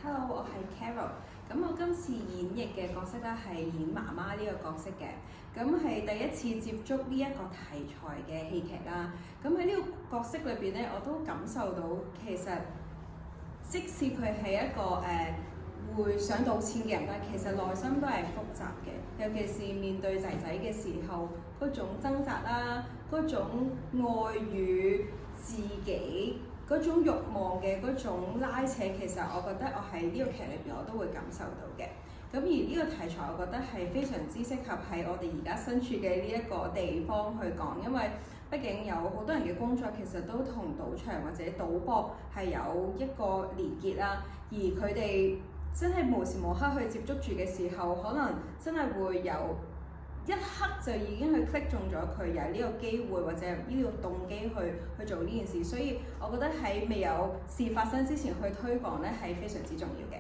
Hello，我係 Carol。咁我今次演繹嘅角色咧係演媽媽呢個角色嘅。咁係第一次接觸呢一個題材嘅戲劇啦。咁喺呢個角色裏邊咧，我都感受到其實即使佢係一個會想賭錢嘅人，但其實內心都係複雜嘅。尤其是面對仔仔嘅時候，嗰種掙扎啦，嗰種愛與自己嗰種慾望嘅嗰種拉扯，其實我覺得我喺呢個劇裏邊我都會感受到嘅。咁而呢個題材，我覺得係非常之適合喺我哋而家身處嘅呢一個地方去講，因為畢竟有好多人嘅工作其實都同賭場或者賭博係有一個連結啦，而佢哋真係無時無刻去接觸住嘅時候，可能真係會有一刻就已經去 click 中咗佢有呢個機會或者呢個動機去做呢件事，所以我覺得喺未有事發生之前去推廣咧係非常之重要嘅。